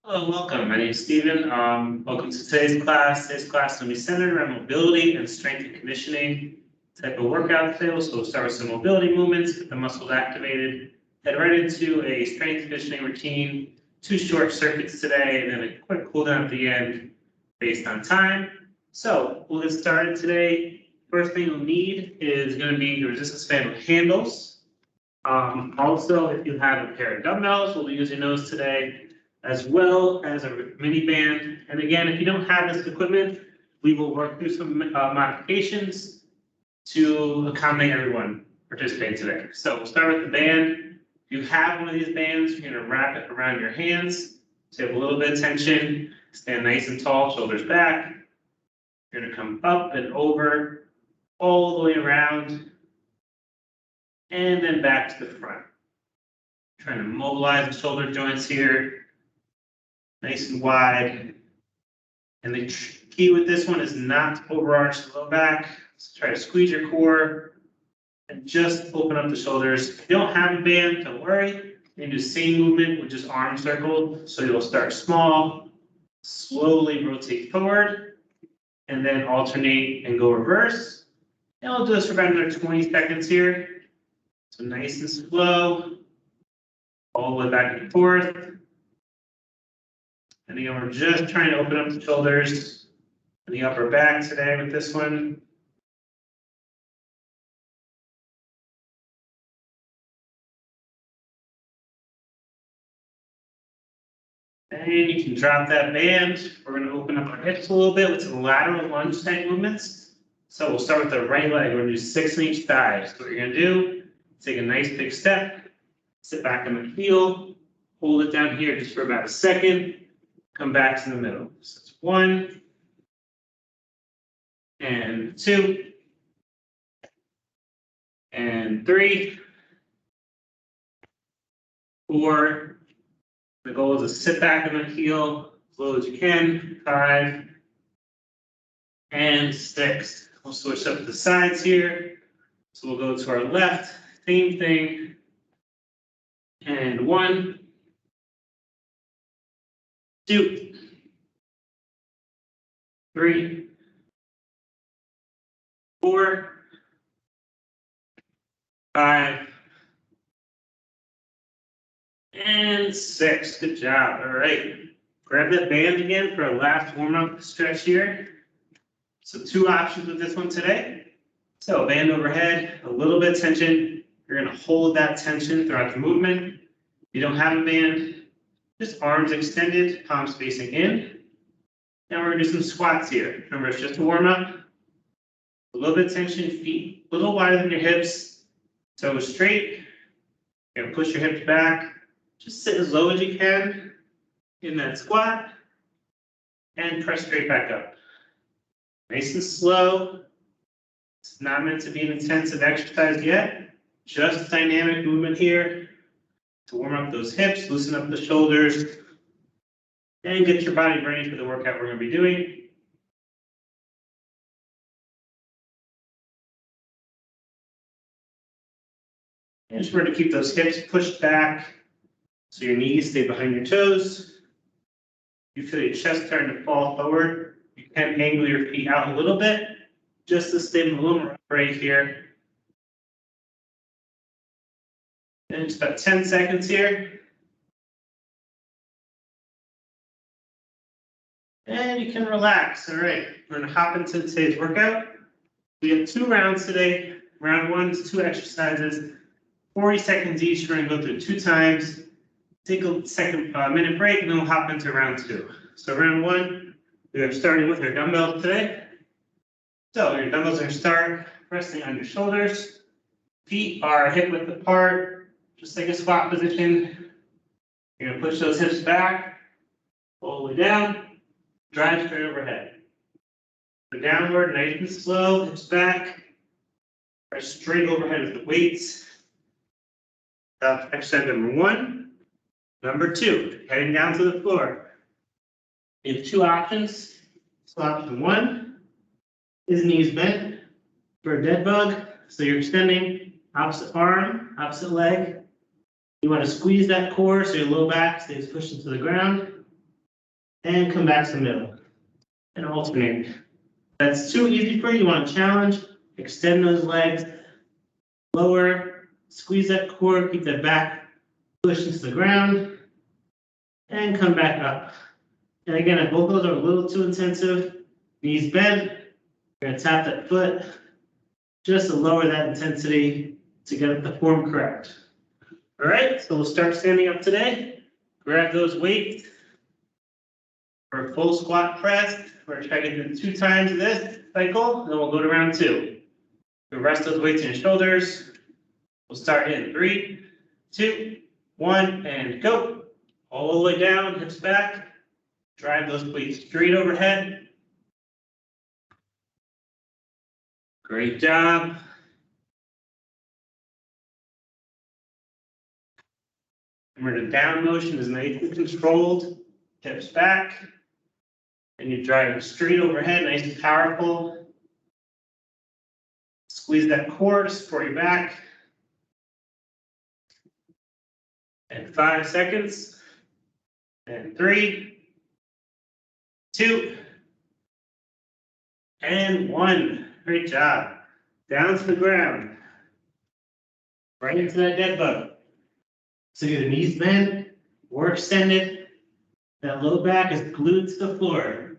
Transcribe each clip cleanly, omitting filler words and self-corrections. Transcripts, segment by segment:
Hello, welcome. My name is Steven. Welcome to today's class. Today's class will be centered around mobility and strength and conditioning type of workout details. So we'll start with some mobility movements, get the muscles activated, head right into a strength conditioning routine, 2 short circuits today, and then a quick cool down at the end based on time. So we'll get started today. First thing you'll need is going to be the resistance band with handles. Also, if you have a pair of dumbbells, we'll be using those today, as well as a mini band. And again, if you don't have this equipment, we will work through some modifications to accommodate everyone participating today. So we'll start with the band. If you have one of these bands, you're going to wrap it around your hands. So you have a little bit of tension, stand nice and tall, shoulders back. You're going to come up and over, all the way around, and then back to the front. Trying to mobilize the shoulder joints here. Nice and wide. And the key with this one is not to overarch the low back. So try to squeeze your core and just open up the shoulders. If you don't have a band, don't worry. You can do the same movement with just arm circled. So you'll start small, slowly rotate forward, and then alternate and go reverse. And we'll do this for about another 20 seconds here. So nice and slow, all the way back and forth. And again, we're just trying to open up the shoulders and the upper back today with this one. And you can drop that band. We're going to open up our hips a little bit with some lateral lunge type movements. So we'll start with the right leg. We're going to do 6 on each thigh. So what you're going to do, take a nice big step, sit back on the heel, hold it down here just for about a second. Come back to the middle. So it's 1 and 2 and 3, 4. The goal is to sit back on the heel as low as you can. 5 and 6. We'll switch up the sides here. So we'll go to our left. Same thing. And 1, 2, 3, 4, 5, and 6. Good job. All right. Grab that band again for a last warm-up stretch here. So 2 options with this one today. So band overhead, a little bit of tension. You're going to hold that tension throughout the movement. If you don't have a band, just arms extended, palms facing in. Now we're going to do some squats here. Remember, it's just a warm-up. A little bit of tension, feet a little wider than your hips. Toes straight. You're going to push your hips back. Just sit as low as you can in that squat. And press straight back up. Nice and slow. It's not meant to be an intensive exercise yet. Just dynamic movement here to warm up those hips, loosen up the shoulders, and get your body ready for the workout we're going to be doing. And just remember to keep those hips pushed back so your knees stay behind your toes. You feel your chest starting to fall forward. You can angle your feet out a little bit just to stay a little more upright here. And just about 10 seconds here. And you can relax. All right, we're going to hop into today's workout. We have 2 rounds today. Round 1 is 2 exercises, 40 seconds each. We're going to go through 2 times. Take a minute break, and then we'll hop into round 2. So round 1, we are starting with our dumbbells today. So your dumbbells are going to start resting on your shoulders. Feet are hip width apart. Just like a squat position. You're going to push those hips back, all the way down, drive straight overhead. So downward, nice and slow, hips back. Press straight overhead with the weights. That's exercise number 1. Number 2, heading down to the floor. You have 2 options. So option 1 is knees bent for a dead bug. So you're extending opposite arm, opposite leg. You want to squeeze that core so your low back stays pushed into the ground. and come back to the middle. And alternate. If that's too easy for you, you want to challenge, extend those legs, lower, squeeze that core, keep that back, push into the ground, and come back up. And again, if both those are a little too intensive, knees bent, you're going to tap that foot just to lower that intensity to get the form correct. All right, so we'll start standing up today. Grab those weights for a full squat press. We're going to try to do 2 times this cycle, then we'll go to round 2. We'll rest those weights in your shoulders. We'll start in 3, 2, 1, and go. All the way down, hips back. Drive those weights straight overhead. Great job. Remember, the down motion is nice and controlled. Hips back. And you drive straight overhead, nice and powerful. Squeeze that core to support your back. And 5 seconds. And 3, 2, and 1. Great job. Down to the ground. Right into that dead bug. So your knees bent or extended. That low back is glued to the floor.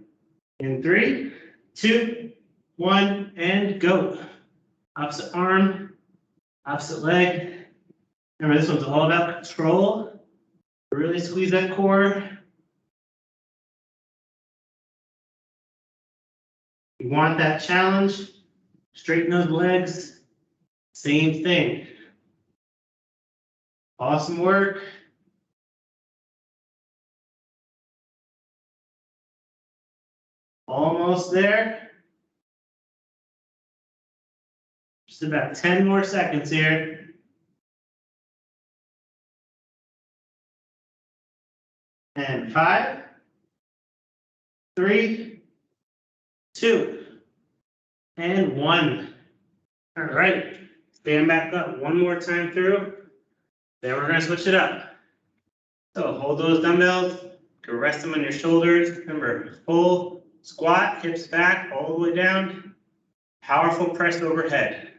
In 3, 2, 1, and go. Opposite arm, opposite leg. Remember, this one's all about control. Really squeeze that core. You want that challenge. Straighten those legs. Same thing. Awesome work. Almost there. Just about 10 more seconds here. And 5, 3, 2, and 1. All right. Stand back up one more time through. Then we're going to switch it up. So hold those dumbbells. Go rest them on your shoulders. Remember, full squat, hips back, all the way down. Powerful press overhead.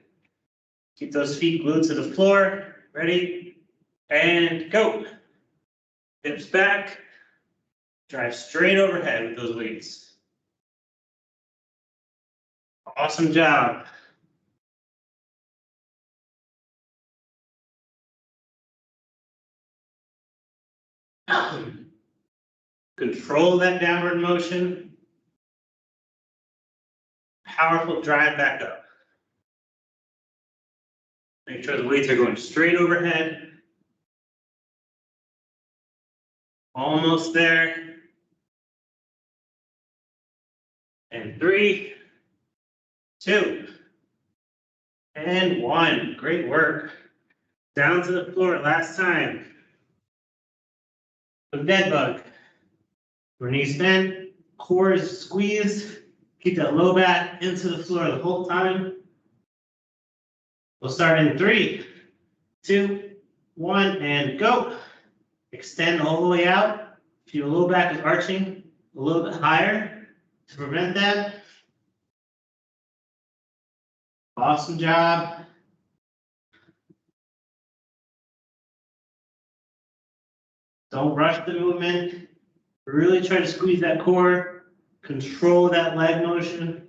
Keep those feet glued to the floor. Ready? And go. Hips back. Drive straight overhead with those weights. Awesome job. Control that downward motion. Powerful drive back up. Make sure the weights are going straight overhead. Almost there. And 3, 2, and 1. Great work. Down to the floor last time. The dead bug. Knees bent, core is squeezed. Keep that low back into the floor the whole time. We'll start in 3, 2, 1, and go. Extend all the way out. If your low back is arching a little bit higher to prevent that. Awesome job. Don't rush the movement. Really try to squeeze that core. Control that leg motion.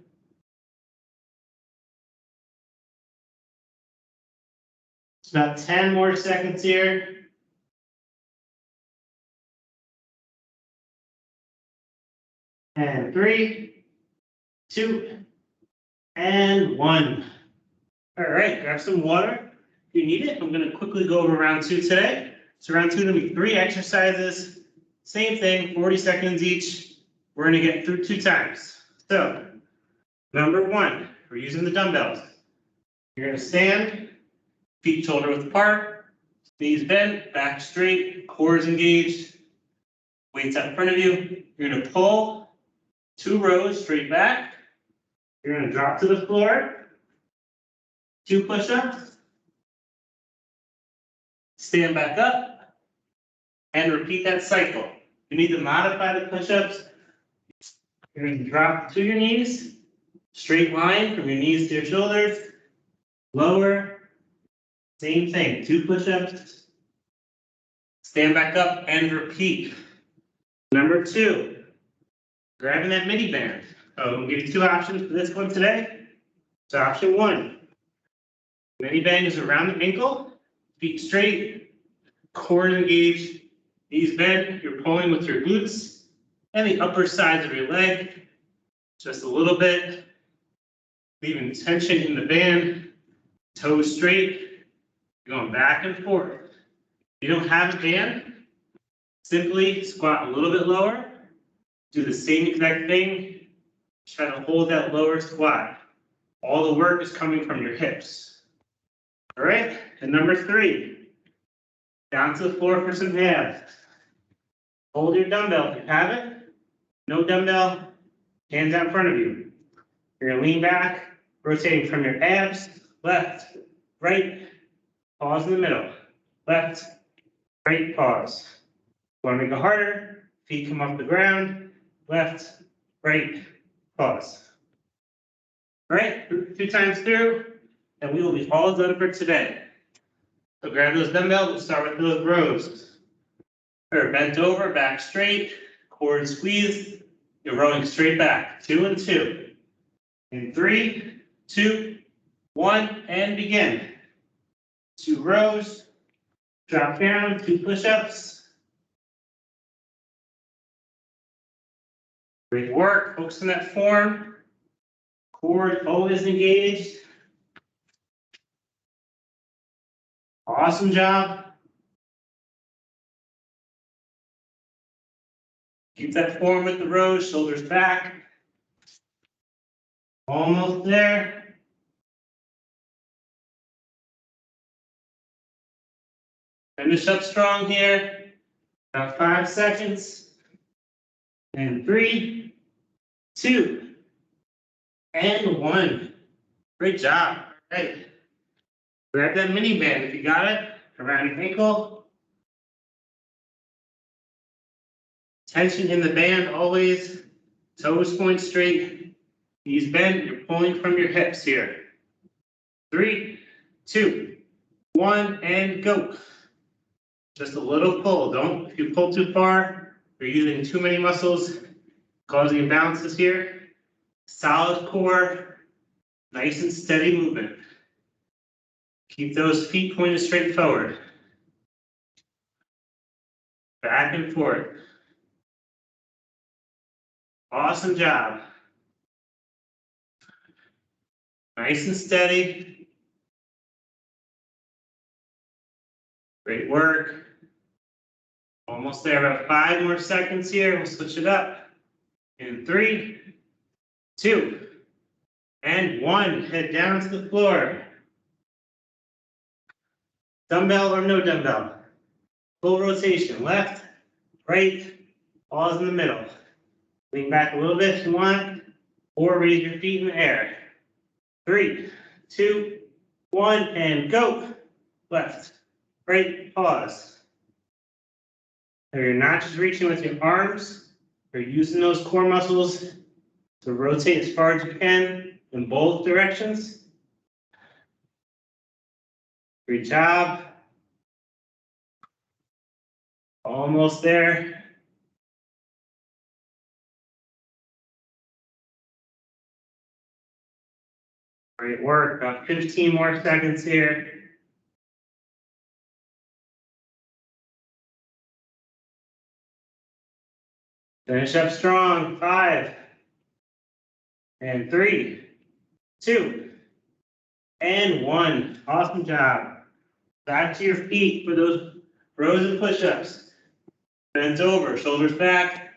It's about 10 more seconds here. And 3, 2, and 1. All right, grab some water if you need it. I'm going to quickly go over round 2 today. So round 2 is going to be 3 exercises. Same thing, 40 seconds each. We're going to get through 2 times. So, number 1, we're using the dumbbells. You're going to stand, feet shoulder width apart, knees bent, back straight, core is engaged, weights out in front of you. You're going to pull 2 rows straight back. You're going to drop to the floor, 2 push-ups, stand back up, and repeat that cycle. you need to modify the push-ups, you're going to drop to your knees, straight line from your knees to your shoulders, lower, same thing, 2 push-ups, stand back up and repeat. Number 2, grabbing that mini band. I'm going to give you 2 options for this one today. So option 1, mini band is around the ankle, feet straight, core engaged, knees bent, you're pulling with your glutes and the upper sides of your leg, just a little bit, leaving tension in the band, toes straight, you're going back and forth. If you don't have a band, simply squat a little bit lower, do the same exact thing, try to hold that lower squat. All the work is coming from your hips. All right, and number 3, down to the floor for some abs. Hold your dumbbell if you have it. No dumbbell, hands out in front of you. You're going to lean back, rotating from your abs, left, right, pause in the middle, left, right, pause. Want to make it harder, feet come off the ground, left, right, pause. All right, 2 times through, and we will be all done for today. So grab those dumbbells, we'll start with those rows. Or bent over, back straight, core squeezed, you're rowing straight back, 2 and 2. In 3, 2, 1, and begin. 2 rows, drop down, 2 push-ups. Great work, focus on that form. Core always engaged. Awesome job. Keep that form with the rows, shoulders back. Almost there. Finish up strong here. About 5 seconds. And 3, 2, and 1. Great job. All right. Grab that mini band if you got it around your ankle. Tension in the band always. Toes point straight. Knees bent. You're pulling from your hips here. 3, 2, 1, and go. Just a little pull. Don't, if you pull too far, you're using too many muscles, causing imbalances here. Solid core, nice and steady movement. Keep those feet pointed straight forward. Back and forth. Awesome job. Nice and steady. Great work. Almost there, about 5 more seconds here. We'll switch it up. In 3, 2, and 1. Head down to the floor. Dumbbell or no dumbbell. Full rotation, left, right, pause in the middle. Lean back a little bit if you want, or raise your feet in the air. 3, 2, 1, and go. Left, right, pause. So you're not just reaching with your arms, you're using those core muscles to rotate as far as you can in both directions. Great job. Almost there. Great work. About 15 more seconds here. Finish up strong. 5, and 3, 2, and 1. Awesome job. Back to your feet for those rows and push-ups. Bent over, shoulders back.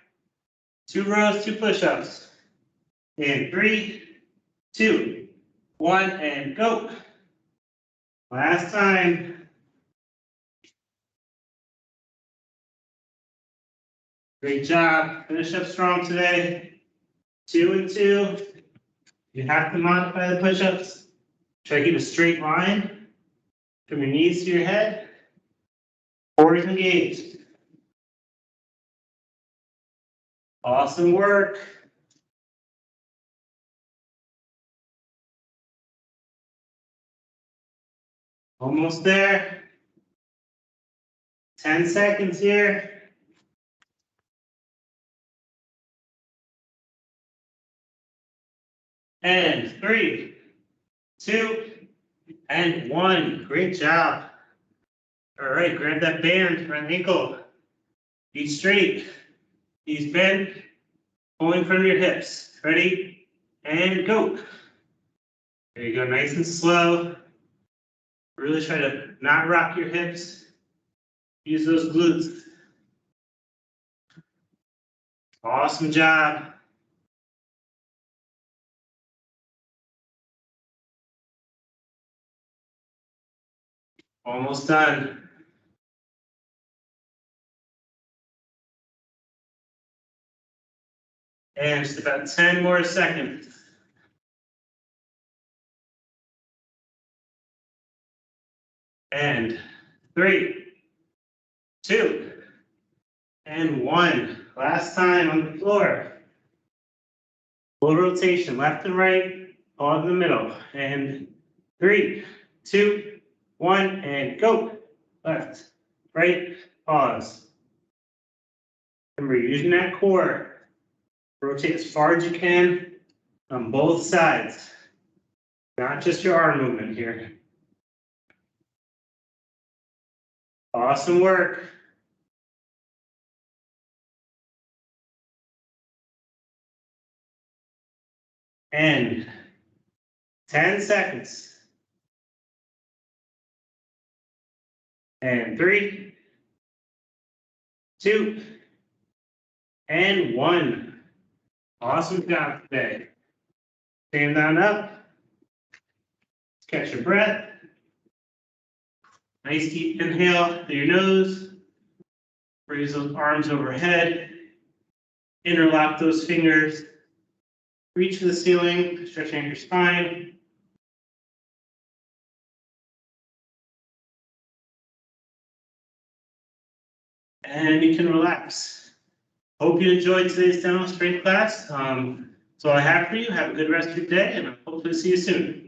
2 rows, 2 push-ups. In 3, 2, 1, and go. Last time. Great job. Finish up strong today. 2 and 2. You have to modify the push-ups. Try to keep a straight line from your knees to your head. Core is engaged. Awesome work. Almost there. 10 seconds here. And 3, 2, and 1. Great job. All right, grab that band around the ankle. Feet straight. Knees bent. Pulling from your hips. Ready? And go. There you go, nice and slow. Really try to not rock your hips. Use those glutes. Awesome job. Almost done. And just about 10 more seconds. And 3, 2, and 1. Last time on the floor. Full rotation, left and right, all in the middle. And 3, 2, 1, and go. Left, right, pause. Remember, using that core. Rotate as far as you can on both sides. Not just your arm movement here. Awesome work. And 10 seconds. And 3, 2, and 1. Awesome job today. Stand down up. Catch your breath. Nice deep inhale through your nose. Raise those arms overhead. Interlock those fingers. Reach for the ceiling, stretching out your spine. And you can relax. Hope you enjoyed today's demo strength class. That's all I have for you. Have a good rest of your day, and I'll hopefully see you soon.